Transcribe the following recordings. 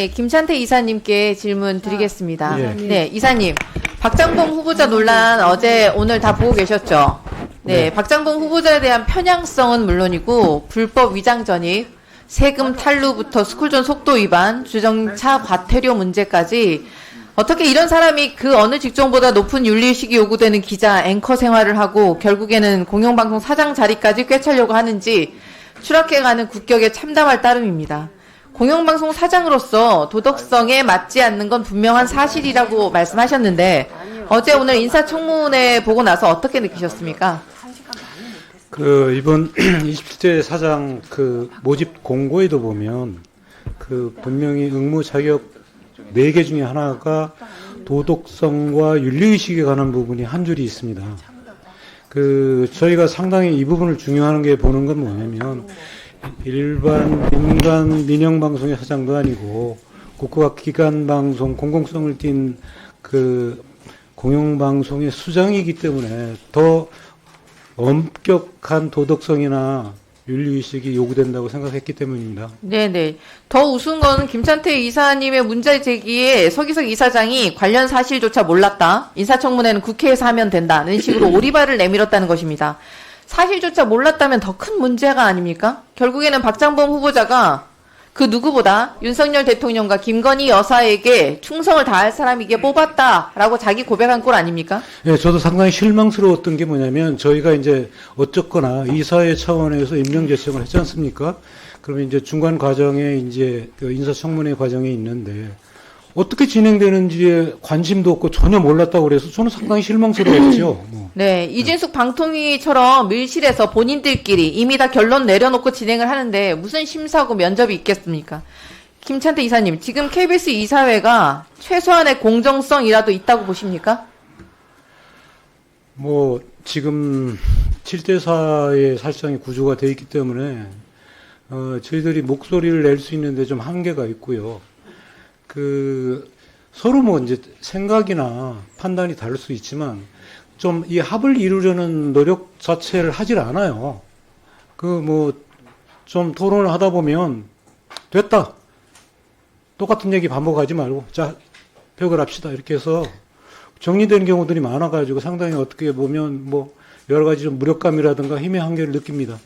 네, 김찬태 이사님께 질문 드리겠습니다. 예. 네, 이사님. 박장봉 후보자 논란 어제 오늘 다 보고 계셨죠? 네, 박장봉 후보자에 대한 편향성은 물론이고 불법 위장 전입, 세금 탈루부터 스쿨존 속도 위반, 주정차 과태료 문제까지 어떻게 이런 사람이 그 어느 직종보다 높은 윤리의식이 요구되는 기자, 앵커 생활을 하고 결국에는 공영방송 사장 자리까지 꿰차려고 하는지 추락해가는 국격에 참담할 따름입니다. 공영방송 사장으로서 도덕성에 맞지 않는 건 분명한 사실이라고 말씀하셨는데 어제 오늘 인사청문회 보고 나서 어떻게 느끼셨습니까? 이번 27대 사장 모집 공고에도 보면 분명히 응무 자격 4개 중에 하나가 도덕성과 윤리의식에 관한 부분이 한 줄이 있습니다. 저희가 상당히 이 부분을 중요한 게 보는 건 뭐냐면 일반 민간 민영방송의 사장도 아니고 국가 기관방송 공공성을 띈 공영방송의 수장이기 때문에 더 엄격한 도덕성이나 윤리의식이 요구된다고 생각했기 때문입니다. 네네. 더 우스운 거는 김찬태 이사님의 문제 제기에 서기석 이사장이 관련 사실조차 몰랐다. 인사청문회는 국회에서 하면 된다는 식으로 오리발을 내밀었다는 것입니다. 사실조차 몰랐다면 더 큰 문제가 아닙니까? 결국에는 박장범 후보자가 그 누구보다 윤석열 대통령과 김건희 여사에게 충성을 다할 사람이기에 뽑았다라고 자기 고백한 꼴 아닙니까? 예, 저도 상당히 실망스러웠던 게 뭐냐면 저희가 이제 어쨌거나 이사회 차원에서 임명 제청을 했지 않습니까? 그러면 이제 중간 과정에 이제 인사청문회 과정에 있는데 어떻게 진행되는지에 관심도 없고 전혀 몰랐다고 그래서 저는 상당히 실망스러웠죠. 네, 이진숙 방통위처럼 밀실에서 본인들끼리 이미 다 결론 내려놓고 진행을 하는데 무슨 심사고 면접이 있겠습니까? 김찬태 이사님, 지금 KBS 이사회가 최소한의 공정성이라도 있다고 보십니까? 지금 7대4의 사실상의 구조가 돼 있기 때문에 저희들이 목소리를 낼 수 있는데 좀 한계가 있고요. 서로 이제 생각이나 판단이 다를 수 있지만 좀 이 합을 이루려는 노력 자체를 하질 않아요. 좀 토론을 하다 보면 됐다. 똑같은 얘기 반복하지 말고 자, 벽을 합시다. 이렇게 해서 정리되는 경우들이 많아가지고 상당히 어떻게 보면 여러 가지 좀 무력감이라든가 힘의 한계를 느낍니다.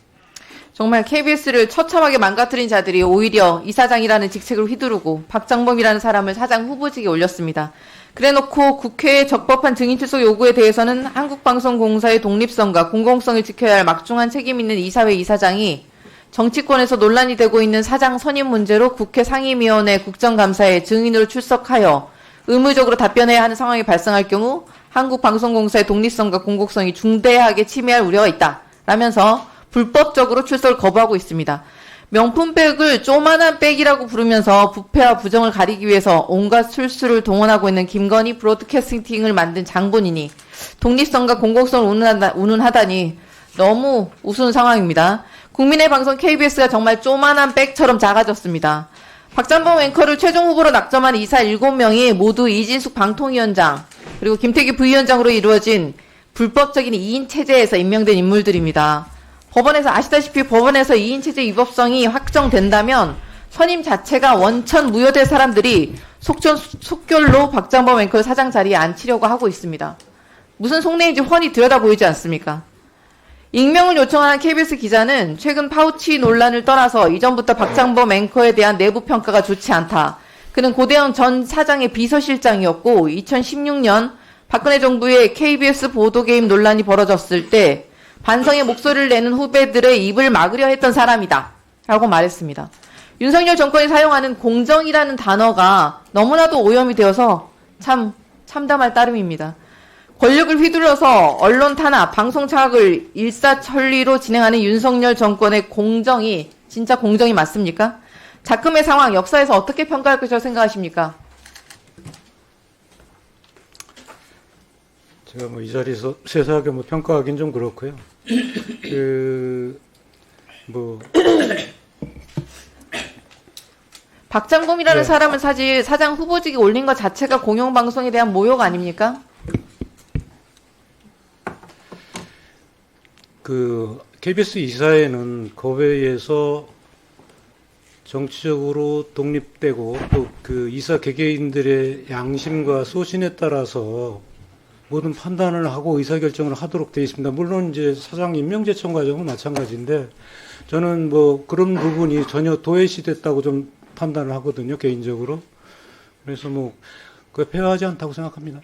정말 KBS를 처참하게 망가뜨린 자들이 오히려 이사장이라는 직책을 휘두르고 박장범이라는 사람을 사장 후보직에 올렸습니다. 그래놓고 국회의 적법한 증인 출석 요구에 대해서는 한국방송공사의 독립성과 공공성을 지켜야 할 막중한 책임 있는 이사회 이사장이 정치권에서 논란이 되고 있는 사장 선임 문제로 국회 상임위원회 국정감사에 증인으로 출석하여 의무적으로 답변해야 하는 상황이 발생할 경우 한국방송공사의 독립성과 공공성이 중대하게 침해할 우려가 있다. 라면서 불법적으로 출석을 거부하고 있습니다. 명품백을 쪼만한 백이라고 부르면서 부패와 부정을 가리기 위해서 온갖 술수를 동원하고 있는 김건희 브로드캐스팅을 만든 장본인이 독립성과 공공성을 운운하다니 너무 우스운 상황입니다. 국민의 방송 KBS가 정말 쪼만한 백처럼 작아졌습니다. 박장범 앵커를 최종 후보로 낙점한 이사 7명이 모두 이진숙 방통위원장 그리고 김태기 부위원장으로 이루어진 불법적인 2인 체제에서 임명된 인물들입니다. 아시다시피 법원에서 2인 체제 위법성이 확정된다면 선임 자체가 원천 무효될 사람들이 속결로 박장범 앵커 사장 자리에 앉히려고 하고 있습니다. 무슨 속내인지 훤히 들여다보이지 않습니까? 익명을 요청한 KBS 기자는 최근 파우치 논란을 떠나서 이전부터 박장범 앵커에 대한 내부 평가가 좋지 않다. 그는 고대영 전 사장의 비서실장이었고 2016년 박근혜 정부의 KBS 보도개입 논란이 벌어졌을 때 반성의 목소리를 내는 후배들의 입을 막으려 했던 사람이다. 라고 말했습니다. 윤석열 정권이 사용하는 공정이라는 단어가 너무나도 오염이 되어서 참 참담할 따름입니다. 권력을 휘둘러서 언론 탄압, 방송 장악을 일사천리로 진행하는 윤석열 정권의 공정이 진짜 공정이 맞습니까? 작금의 상황, 역사에서 어떻게 평가할 것이라고 생각하십니까? 제가 이 자리에서 세세하게 평가하기는 좀 그렇고요. 박장범이라는 사람은 사실 사장 후보직에 올린 것 자체가 공영방송에 대한 모욕 아닙니까? KBS 이사회는 법에 의해서 정치적으로 독립되고 또 그 이사 개개인들의 양심과 소신에 따라서 모든 판단을 하고 의사결정을 하도록 되어 있습니다. 물론 이제 사장 임명 제청 과정은 마찬가지인데 저는 뭐 그런 부분이 전혀 도외시됐다고 좀 판단을 하거든요, 개인적으로. 그래서 뭐 그게 폐허하지 않다고 생각합니다.